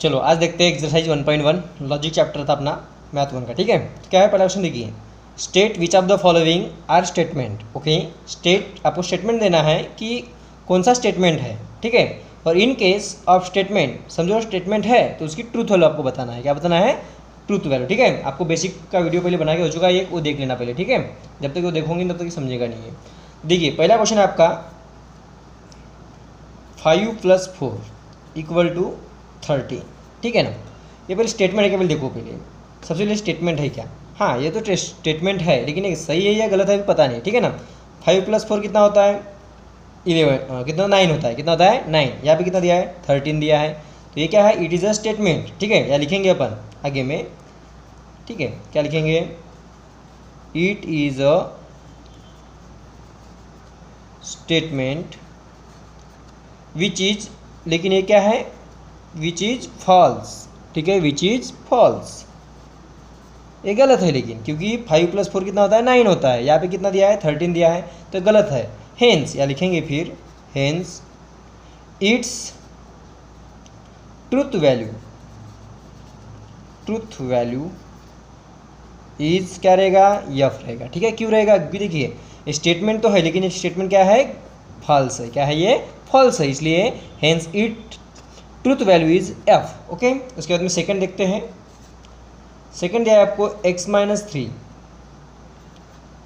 चलो आज देखते हैं एक्सरसाइज 1.1 लॉजिक चैप्टर था अपना मैथ 1 का। ठीक है, तो क्या है पहला क्वेश्चन देखिए, state which of the following are statement. Okay, state आपको स्टेटमेंट देना है कि कौन सा स्टेटमेंट है। ठीक है, और इन केस ऑफ स्टेटमेंट, समझो स्टेटमेंट है तो उसकी ट्रूथ वैल्यू आपको बताना है। क्या बताना है? Truth value. ठीक है, आपको बेसिक का वीडियो पहले बना के हो चुका है, वो देख लेना पहले। ठीक है, जब तक वो देखोगे तब तक समझेगा नहीं है। देखिए पहला क्वेश्चन है आपका 5 + 4 = 30। ठीक है ना, ये पहले स्टेटमेंट है। क्या पहले देखो, पहले सबसे पहले स्टेटमेंट है क्या। हाँ, ये तो स्टेटमेंट है, लेकिन ये सही है या गलत है पता नहीं। ठीक है ना, 5 + 4 कितना होता है? 11, कितना 9 होता है। कितना होता है? 9। यहाँ पे कितना दिया है? 13 दिया है। तो ये क्या है? It is a statement. ठीक है, या लिखेंगे अपन आगे में। ठीक है, क्या लिखेंगे? It is a statement which is, लेकिन ये क्या है? Which is false. ठीक है, विच इज फॉल्स, ये गलत है। लेकिन क्योंकि 5 + 4 कितना होता है? 9 होता है। यहाँ पे कितना दिया है? 13 दिया है, तो गलत है। हेंस, या लिखेंगे फिर hence it's truth value is क्या रहेगा? यफ रहेगा। ठीक है, क्यों रहेगा? क्योंकि देखिए स्टेटमेंट तो है, लेकिन ये स्टेटमेंट क्या है? फॉल्स है। क्या है ये? फॉल्स है, इसलिए hence it truth value is F. Okay, उसके बाद में सेकंड देखते हैं। सेकंड दिया है आपको x - 3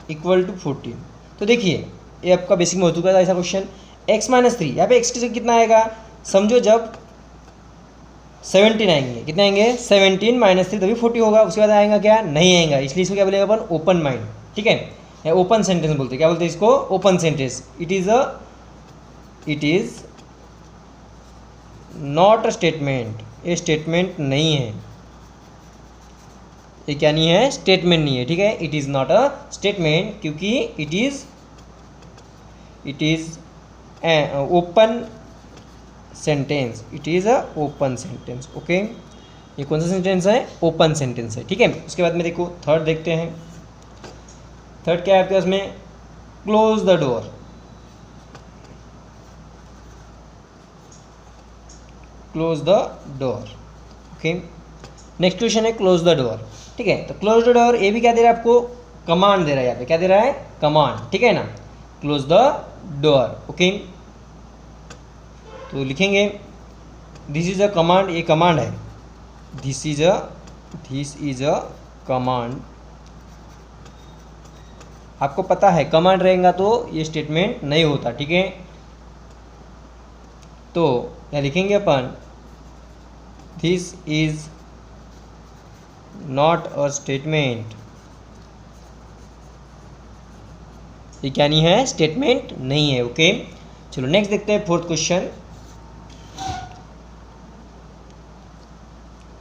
= 14। तो देखिए ये आपका बेसिक में हो चुका था ऐसा क्वेश्चन। x - 3, यहाँ पे x की जगह कितना आएगा? समझो जब 17 आएंगे, कितने आएंगे? 17 - 3, तभी 40 होगा। उसके बाद आएगा क्या? नहीं आएगा, इसलिए इसको क्या बोलेगा अपन? Open mind. ठीक है, या ओपन सेंटेंस बोलते हैं। क्या बोलते हैं इसको? Open sentence. It is not a statement, ये स्टेटमेंट नहीं है। ये क्या नहीं है? स्टेटमेंट नहीं है। ठीक है, it is not a statement, क्योंकि it is open sentence. It is a open sentence. Okay, ये कौन सा सेंटेंस है? ओपन सेंटेंस है। ठीक है, उसके बाद में देखो थर्ड देखते हैं। थर्ड क्या है आपके पास में? Close the door. Close the door. Okay, next question है क्लोज द डोर। ठीक है, तो क्लोज द डोर, ये भी क्या दे रहा है आपको? कमांड दे रहा है। यहाँ पे क्या दे रहा है? कमांड। ठीक है ना, क्लोज द डोर। ओके, तो लिखेंगे दिस इज अ कमांड। ये कमांड है। This is a command. आपको पता है कमांड रहेगा तो ये स्टेटमेंट नहीं होता। ठीक है, तो क्या लिखेंगे अपन? This is not a statement. ये क्या नहीं है? स्टेटमेंट नहीं है। ओके, चलो नेक्स्ट देखते हैं फोर्थ क्वेश्चन।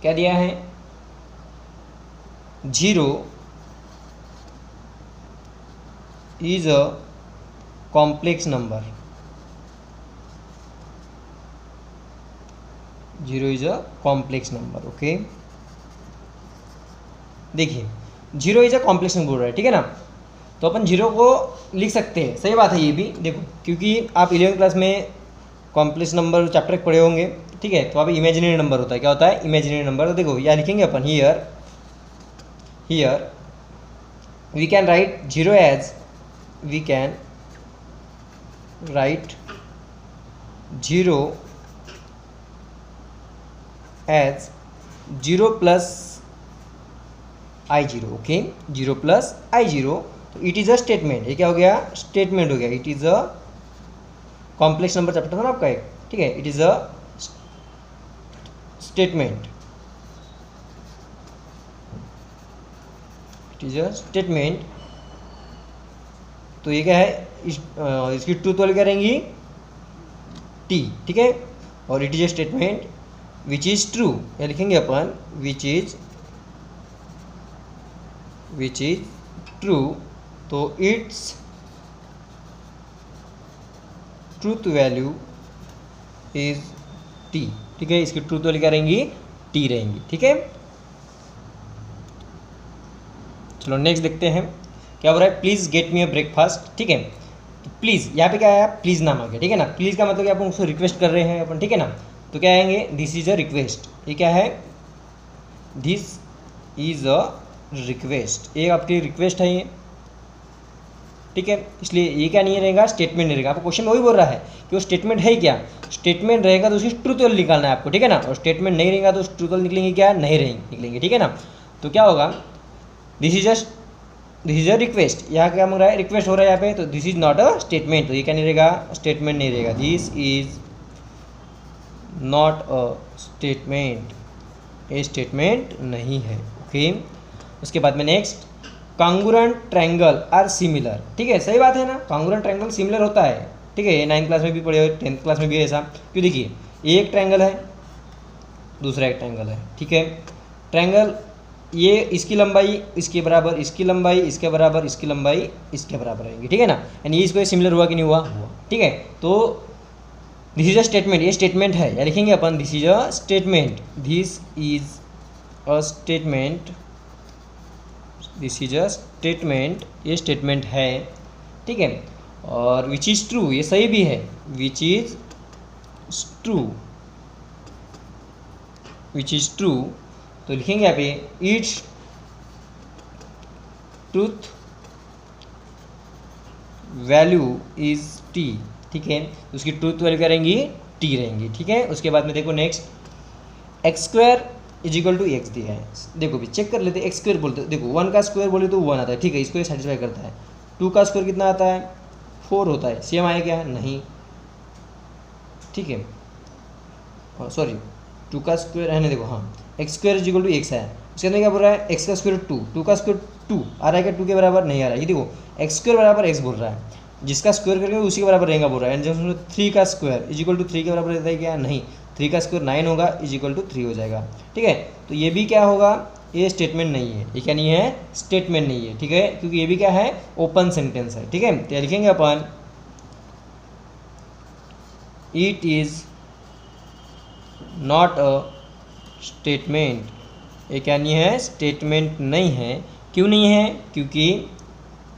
क्या दिया है? 0 is a complex number. 0 is a complex number. Okay, देखिए 0 इज अ कॉम्प्लेक्स नंबर बोल रहा है। ठीक है ना, तो अपन 0 को लिख सकते हैं। सही बात है ये भी। देखो क्योंकि आप 11वीं क्लास में कॉम्प्लेक्स नंबर चैप्टर पढ़े होंगे। ठीक है, तो आप इमेजिनरी नंबर होता है। क्या होता है? Imaginary number. तो देखो यहाँ लिखेंगे अपन here we can write 0 as, we can write 0 as 0 + I0। Okay, 0 + I0, तो इट इज़ अ स्टेटमेंट। ये क्या हो गया? स्टेटमेंट हो गया। It is a complex number chapter था ना आपका एक। ठीक है, it is a statement. It is a statement. तो ये क्या है? इसकी ट्रूथ वैल्यू क्या रहेंगी? T। ठीक है, और it is a statement which is true. या लिखेंगे अपन विच इज़ ट्रू, तो its truth value is T। ठीक है, इसकी ट्रूथ वैल्यू क्या रहेंगी? T रहेंगी। ठीक है, चलो नेक्स्ट देखते हैं क्या हो रहा है। Please get me a breakfast. ठीक है, तो प्लीज़ यहाँ पे क्या है? प्लीज़ नाम आ गया। ठीक है ना, प्लीज़ का मतलब कि अपन उसको रिक्वेस्ट कर रहे हैं अपन। ठीक है ना, तो क्या आएंगे, दिस इज अ रिक्वेस्ट, ये क्या है, दिस इज अ रिक्वेस्ट, ये आपकी रिक्वेस्ट है ये, ठीक है। इसलिए ये क्या नहीं रहेगा, स्टेटमेंट नहीं रहेगा। आपको क्वेश्चन में वही बोल रहा है कि वो स्टेटमेंट है क्या, स्टेटमेंट रहेगा तो उसकी ट्रूथ वैल्यू निकालना है आपको, ठीक है ना, और स्टेटमेंट नहीं रहेगा तो ट्रूथ वैल्यू निकलेंगे क्या, नहीं रहेंगे, निकलेंगे, ठीक है ना। तो क्या होगा, दिस इज अ रिक्वेस्ट, यहाँ क्या मांग रहा है, रिक्वेस्ट हो रहा है यहाँ पे, तो this is not a statement, तो ये क्या नहीं रहेगा, स्टेटमेंट नहीं रहेगा, this is not a statement, ये स्टेटमेंट नहीं है, ओके। उसके बाद में next, congruent triangle are similar, ठीक है, सही बात है ना, कॉन्ग्रुएंट ट्रायंगल सिमिलर होता है, ठीक है, ये 9th क्लास में भी पढ़े हुए, 10th क्लास में भी ऐसा, क्यों, देखिए एक ट्रायंगल है, दूसरा एक ट्रायंगल है, ठीक है, ट्रायंगल ये इसकी लंबाई इसके बराबर, इसकी लंबाई इसके बराबर, इसकी लंबाई इसके बराबर रहेगी, ठीक है ना, यानी ये इसको सिमिलर हुआ कि नहीं हुआ, हुआ, ठीक है। तो दिस इज अ स्टेटमेंट, ये स्टेटमेंट है, या लिखेंगे अपन this is a statement, this is a statement, this is a statement, ये स्टेटमेंट है, ठीक है। और विच इज़ ट्रू, ये सही भी है, which is true, which is true, तो लिखेंगे यहाँ पे it's truth value is T, ठीक है, उसकी ट्रूथ वैल्यू क्या रहेंगी, टी रहेंगी, ठीक है। उसके बाद में देखो next, x square is equal to x दिया है, देखो भी चेक कर लेते हैं, एक्स स्क्वायर बोलते, देखो 1 का स्क्वायर बोले तो 1 आता है, ठीक है, इसको ये सेटिस्फाई करता है। 2 का स्क्वायर कितना आता है, 4 होता है, सेम आया क्या, नहीं, ठीक है, सॉरी 2 का स्क्वायर है ना, देखो हाँ, x square is equal to x है, उसके अंदर क्या बोल रहा है, एक्स का स्क्वायर 2, 2 का स्क्वायर 2 आ रहा है क्या, 2 के बराबर नहीं आ रहा है, ये देखो एक्स स्क्वायर बराबर एक्स बोल रहा है, जिसका स्क्वायर करेंगे उसी के बराबर रहेगा बोल रहा है, एंड जब 3 का स्क्वायर इज इक्वल टू 3 के बराबर रहता है क्या, नहीं, 3 का स्क्वायर 9 होगा, इज इक्वल टू 3 हो जाएगा, ठीक है। तो ये भी क्या होगा, ये स्टेटमेंट नहीं है, ये क्या नहीं है, स्टेटमेंट नहीं है, ठीक है, क्योंकि ये भी क्या है, ओपन सेंटेंस है, ठीक है। तो लिखेंगे अपन it is not a statement, ये क्या नहीं है, स्टेटमेंट नहीं है, क्यों नहीं है, क्योंकि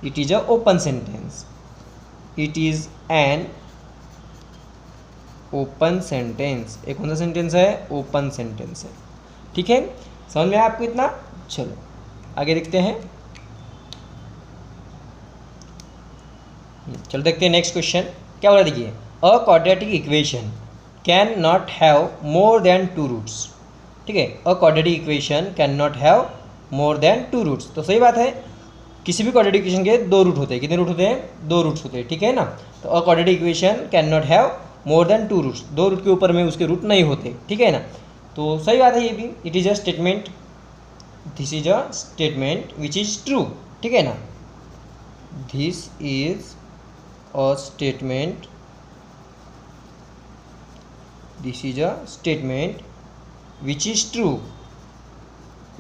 it is a open sentence, it is an open sentence, एक कौन सा सेंटेंस है, ओपन सेंटेंस है, ठीक है। समझ में आया आपको इतना, चलो आगे देखते हैं, चलो देखते हैं नेक्स्ट क्वेश्चन क्या हो रहा है, देखिए, a quadratic equation can not have more than 2 roots, ठीक है, a quadratic equation can not have more than 2 roots, तो सही बात है, किसी भी क्वाड्रेटिक इक्वेशन के 2 रूट होते हैं, कितने रूट होते हैं, 2 रूट्स होते हैं, ठीक है ना। तो a quadratic equation can not have more than 2 roots, 2 root के ऊपर में उसके रूट नहीं होते, ठीक है ना। तो सही बात है ये भी, it is a statement, this is a statement which is true, ठीक है ना, this is a statement, this is a statement which is true,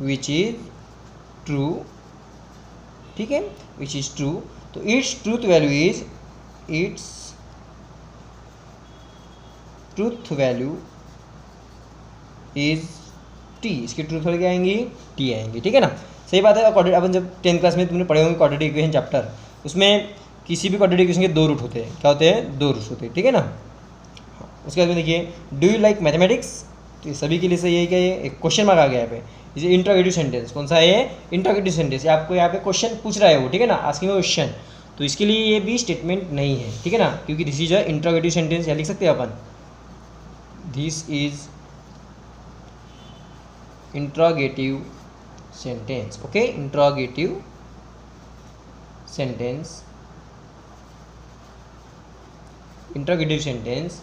which is true, ठीक है, विच इज ट्रू, तो its truth value is, it's truth value is T, इसकी truth value क्या आएंगी, T आएंगी, ठीक है ना, सही बात है। और अपन जब 10th क्लास में तुमने पढ़े होंगे क्वाड्रेटिक इक्वेशन चैप्टर, उसमें किसी भी क्वाड्रेटिक इक्वेशन के 2 रूट होते हैं, क्या होते हैं, 2 रूट्स होते हैं, ठीक है ना। उसके बाद में देखिए, डू यू लाइक मैथमेटिक्स, तो ये सभी के लिए सही है क्या, ये एक क्वेश्चन मार्क आ गया यहाँ पे, इसे इंट्रोगेटिव सेंटेंस, कौन सा है ये, इंट्रोगेटिव सेंटेंस, आपको यहाँ पे क्वेश्चन पूछ रहा है वो, ठीक है ना, आस्किंग क्वेश्चन, तो इसके लिए ये भी स्टेटमेंट नहीं है, ठीक है ना, क्योंकि this is a interrogative sentence, या लिख सकते हैं अपन, this is interrogative sentence, okay, interrogative sentence, interrogative sentence,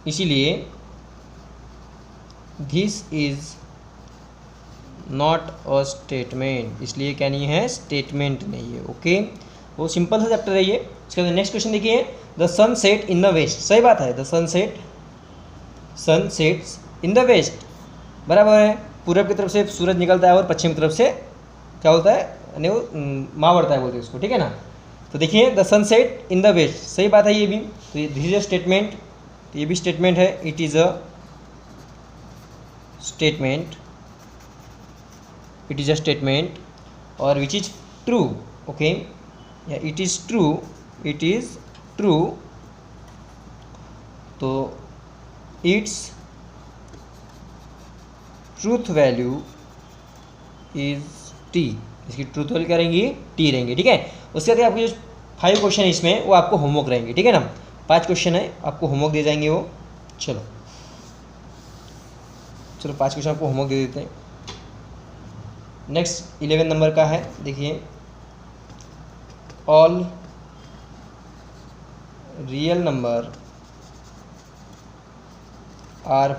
इसीलिए this is not a statement, इसलिए क्या नहीं है, स्टेटमेंट नहीं है, ओके। वो सिंपल सा चैप्टर है ये। इसके बाद नेक्स्ट क्वेश्चन देखिए, the sun set in the west, सही बात है, the sun sets in the west, बराबर है, पूरब की तरफ से सूरज निकलता है और पश्चिम की तरफ से क्या होता है, यानी वो मावड़ता है बोलते हैं उसको, ठीक है ना। तो देखिए the sun set in the west, सही बात है ये भी, तो दिस इज अ स्टेटमेंट, तो ये भी स्टेटमेंट है, it is a statement, it is a statement, और विच इज ट्रू, ओके, या it is true, it is true, तो its truth value is T, इसकी ट्रूथ वैल्यू क्या रहेंगी, टी रहेंगी, ठीक है। उसके बाद आपके जो 5 क्वेश्चन है इसमें वो आपको होमवर्क रहेंगे, ठीक है ना। 5 क्वेश्चन है, आपको होमवर्क दिए जाएंगे वो। चलो 5 क्वेश्चन आपको होमवर्क दे देते हैं। नेक्स्ट 11 नंबर का है, देखिए all real number are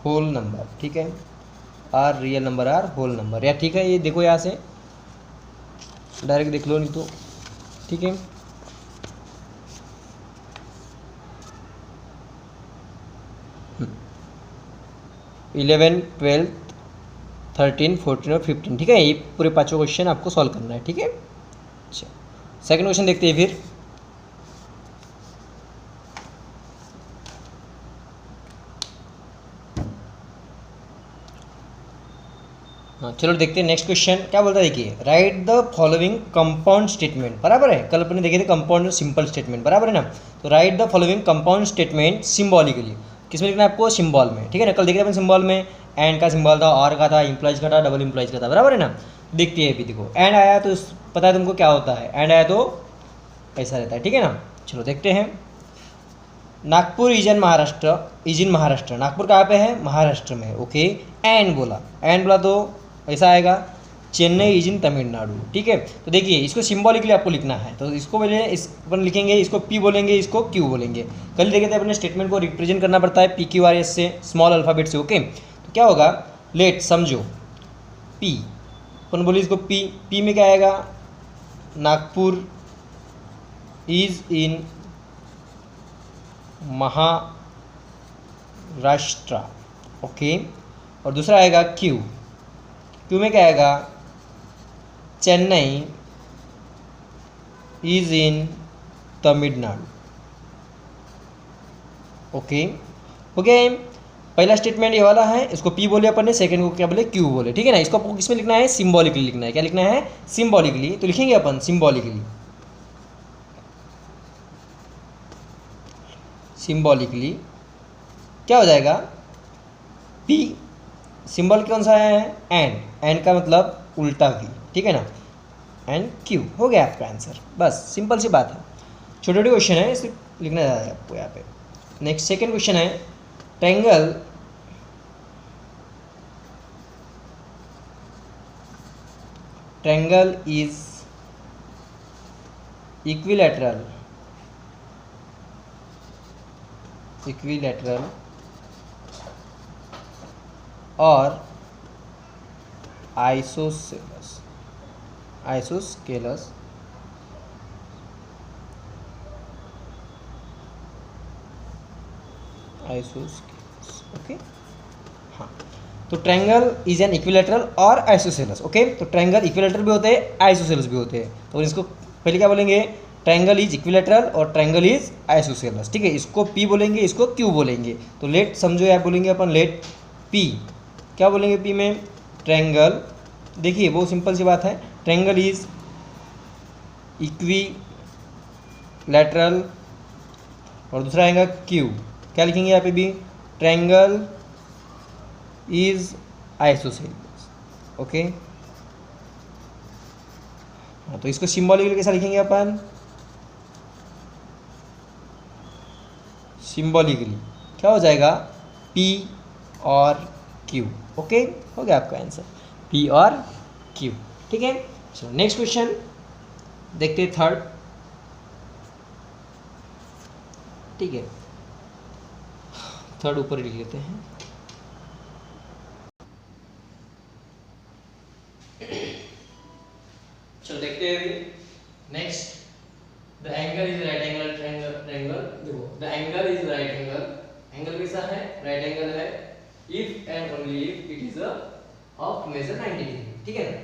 whole number, ठीक है। Are real number are whole number, या ठीक है, ये देखो यहाँ से डायरेक्ट देख लो, नहीं तो ठीक है। इलेवन, 12, 13, 14 और 15, ठीक है। ये पूरे 5 क्वेश्चन आपको सॉल्व करना है, ठीक है। अच्छा, सेकंड क्वेश्चन देखते हैं फिर। हाँ चलो देखते हैं नेक्स्ट क्वेश्चन क्या बोलता है। देखिए right the following compound statement, बराबर है। कल अपने देखे थे कंपाउंड और सिंपल स्टेटमेंट, बराबर है ना। तो right the following compound statement symbolically, किसमें लिखना है आपको, सिंबल में, ठीक है ना। कल देखे थे अपन सिंबल में एंड का सिंबल था, और का था, इम्प्लाइज का था, डबल इम्प्लाइज का था, बराबर है ना। देखते हैं अभी, देखो एंड आया तो पता है तुमको क्या होता है, एंड आया तो ऐसा रहता है, ठीक है ना। चलो देखते हैं। Nagpur is in Maharashtra, is in Maharashtra, Nagpur कहाँ पे है, महाराष्ट्र में, ओके। एंड बोला तो ऐसा आएगा, चेन्नई इज इन तमिलनाडु, ठीक है। तो देखिए इसको सिंबॉलिकली आपको लिखना है, तो इसको पहले इस अपन लिखेंगे, इसको पी बोलेंगे, इसको क्यू बोलेंगे। कल देखे थे अपने स्टेटमेंट को रिप्रेजेंट करना पड़ता है पी क्यू आर एस से, स्मॉल अल्फ़ाबेट से, ओके। तो क्या होगा, लेट समझो पी, अपन बोले इसको पी, पी में क्या आएगा, Nagpur is in Maharashtra, okay. और दूसरा आएगा क्यू, क्यू में क्या आएगा, Chennai is in Tamil Nadu, okay. हो गया। पहला स्टेटमेंट ये वाला है, इसको पी बोले अपन ने, सेकंड को क्या बोले, क्यू बोले, ठीक है ना। इसको आपको किसमें लिखना है, सिंबॉलिकली लिखना है। क्या लिखना है, सिंबॉलिकली। तो लिखेंगे अपन सिंबॉलिकली, सिंबॉलिकली क्या हो जाएगा, पी सिंबल कौन सा है, एंड का मतलब उल्टा भी, ठीक है ना, एंड क्यू। हो गया आपका आंसर, बस सिंपल सी बात है। छोटे छोटे क्वेश्चन है, इसे लिखना है आपको यहाँ पे। नेक्स्ट सेकंड क्वेश्चन है, ट्रायंगल ट्रायंगल इज इक्विलैटरल और आइसोसेलस ओके। हाँ, तो ट्रायंगल इज एन इक्विलैटरल और आइसोसेलस, ओके। तो ट्रायंगल इक्विलैटरल भी होते हैं, आइसोसेलस भी होते हैं। तो इसको पहले क्या बोलेंगे, ट्रायंगल इज इक्विलैटरल और ट्रायंगल इज आइसोसेलस, ठीक है। इसको पी बोलेंगे, इसको क्यू बोलेंगे। तो लेट समझो या बोलेंगे अपन, लेट पी, क्या बोलेंगे पी में, ट्रायंगल, देखिए बहुत सिंपल सी बात है, ट्रायंगल इज इक्विलैटरल, और दूसरा आएगा क्यू, क्या लिखेंगे यहाँ पे भी, ट्रायंगल इज आइसोसेलस, ओके। हाँ, तो इसको सिंबॉलिकली कैसा लिखेंगे अपन, सिंबॉलिकली क्या हो जाएगा, पी और क्यू, ओके। हो गया आपका आंसर, पी और क्यू, ठीक है। चलो नेक्स्ट क्वेश्चन देखते हैं, थर्ड, ठीक है। थर्ड ऊपर लिख लेते हैं। चलो देखते हैं अभी next, the angle is right angle triangle, देखो the angle is right angle कैसा है, राइट एंगल है, if and only if it is of measure 90 degree, ठीक है ना।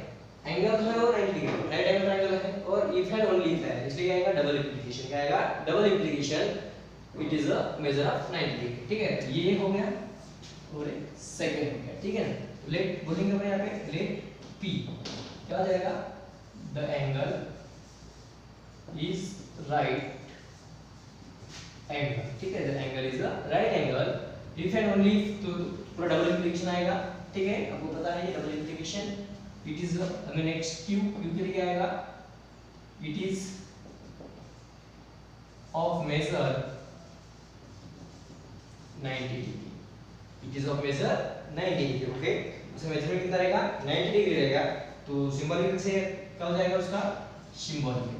एंगल है और 90 डिग्री, राइट एंगल ट्रायंगल है, और इफ एंड ओनली इफ है, इसलिए आएगा डबल इंप्लीकेशन, क्या आएगा, double implication, it is a measure of 90 degree, ठीक है। ये हो गया और सेकंड हो गया, ठीक है ना। लेट बोलेंगे अपन यहाँ पे, लेट पी क्या हो जाएगा, the angle is right angle, ठीक है। The angle is the right angle if and only तो पूरा डबल इंप्लीकेशन आएगा, ठीक है, आपको पता है ये double implication. It is next q के लिए क्या आएगा, it is of measure 90 degree, it is of measure 90 degree, okay. उसका मेजरमेंट कितना रहेगा, 90 डिग्री रहेगा, तो सिंबॉलिकली से क्या हो जाएगा उसका, सिंबॉलिकली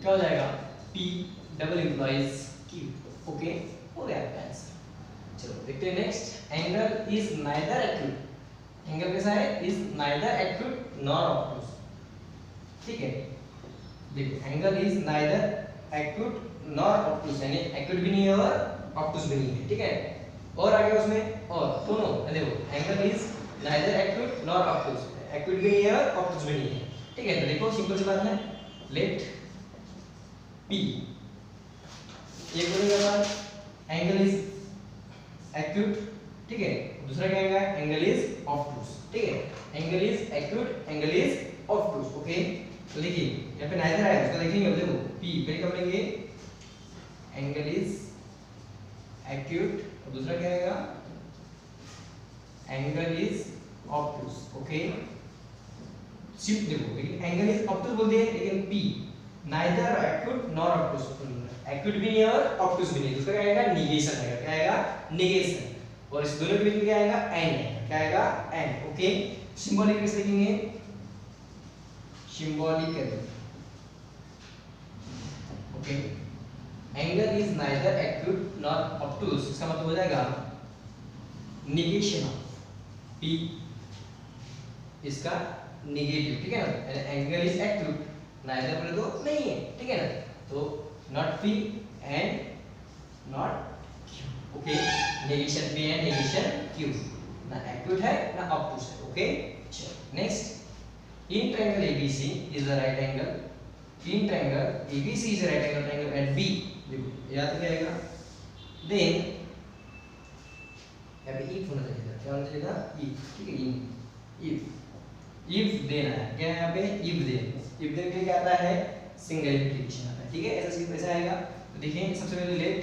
क्या हो जाएगा, P double implies Q, okay, हो गया आपका आंसर। चलो देखते हैं next. Angle is neither acute, angle कैसा है, is neither acute nor obtuse, ठीक है। देखो angle is neither acute nor obtuse, यानी एक्यूट भी नहीं है और ऑब्टूज भी नहीं है, ठीक है। और आगे उसमें और दोनों, देखो angle is neither acute nor obtuse, acute भी नहीं है और ऑब्टूज भी नहीं है, ठीक है। तो देखो सिंपल सी बात है, लेट P एक बोलेगा एंगल इज एक्यूट, ठीक है, दूसरा क्या आएगा, एंगल इज ऑब्टूज, ठीक है। Angle is acute, angle is obtuse, okay. तो देखिए यहाँ पे नाइदर आया, उसको देखेंगे, देखो P पहले क्या बोलेंगे, एंगल इज एक्यूट, और दूसरा क्या आएगा, एंगल इज ऑब्टूज, ओके। सिर्फ देखो, लेकिन एंगल इज ऑब्टूज बोल दिए, लेकिन P neither acute nor obtuse, acute भी नहीं है और ऑब्टूज भी नहीं, दूसरा क्या आएगा, निगेशन आएगा, क्या आएगा, निगेशन। और इस दोनों के बीच में क्या आएगा, एंड आएगा, क्या आएगा, एंड, ओके। सिंबॉलिकली कैसे लिखेंगे, symbolically, okay. Angle is neither acute nor obtuse, इसका मतलब हो जाएगा निगेशन ऑफ P, इसका निगेटिव, ठीक है ना। एंगल इज एक्यूट, नाइदर बोले तो नहीं है, ठीक है ना, तो not P and not Q, okay. Negation P and negation Q, ना एक्यूट है ना ऑब्टूज है, ओके। चलो next, in triangle ABC is the right angle, in triangle ABC is the right angle triangle eight B, देखो याद क्या आएगा, then यहाँ पे इफ होना चाहिए, क्या होना चाहिए था, इफ, ठीक है। इफ देन है क्या, यहाँ पे इफ देन के लिए क्या आता है, सिंगल इंप्लीकेशन आता है, ठीक है। ऐसा सीधा ऐसा आएगा, तो देखिए सबसे पहले लेट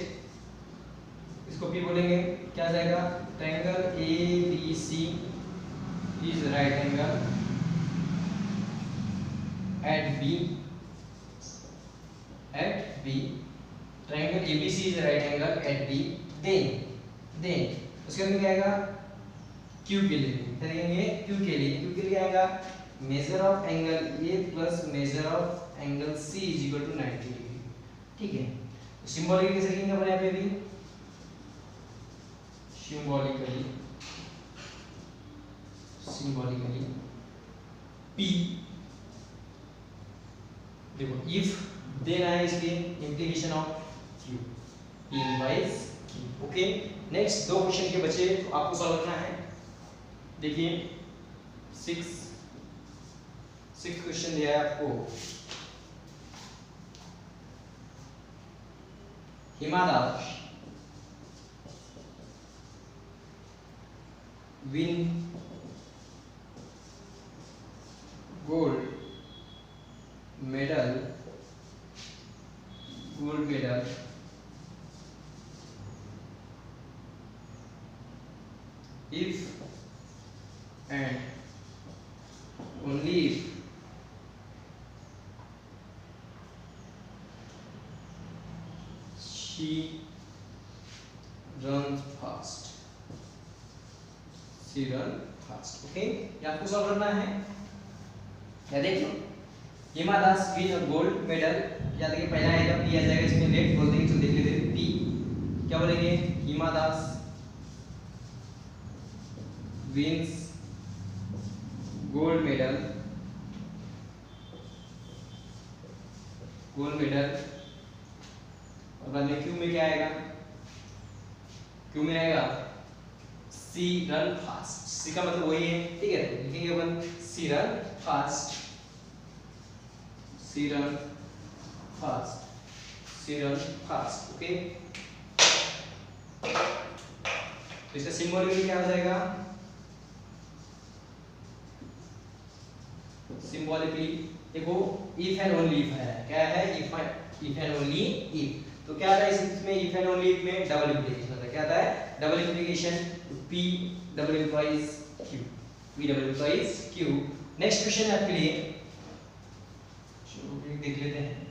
इसको P बोलेंगे, क्या आ जाएगा, triangle ABC is right angle at B, triangle ABC is right angle at B, then उसके बाद क्या आएगा, Q के लिए करेंगे, Q के लिए क्या आएगा, measure of angle A plus measure of angle C is equal to 90 degree, ठीक है। सिंबॉलिकली कैसे लिखेंगे अपन यहाँ पे भी, सिंबॉलिकली P, देखो इफ देन आया, इसलिए implication of Q, P implies Q, okay. Next दो क्वेश्चन के बचे, तो आपको सॉल्व करना है। देखिए 6 क्वेश्चन दिया है आपको। Hima Das win gold medal if and only if she runs fast, okay. ये आपको सॉल्व करना है। या देखो Hima Das win gold medal, याद रखिए पहला आएगा पी आ जाएगा, इसमें लेट बोल देंगे, चलो देख लेते हैं। पी क्या बोलेंगे, Hima Das wins gold medal, और बाद में क्यू में क्या आएगा, क्यू में आएगा सी रन फास्ट, सी का मतलब वही है, ठीक है। तो लिखेंगे अपन सी रन फास्ट, ओके। तो इसका सिंबॉलिकली क्या हो जाएगा, सिंबॉलिकली देखो इफ एंड ओनली इफ है, क्या है, इफ एंड ओनली इफ। तो तो क्या आता है इसमें इफ एंड ओनली इफ में डबल इंप्लीकेशन होता है। क्या आता है? Double implication, P double implies Q, P double implies Q। Next question है आपके लिए, चलो एक देख लेते हैं।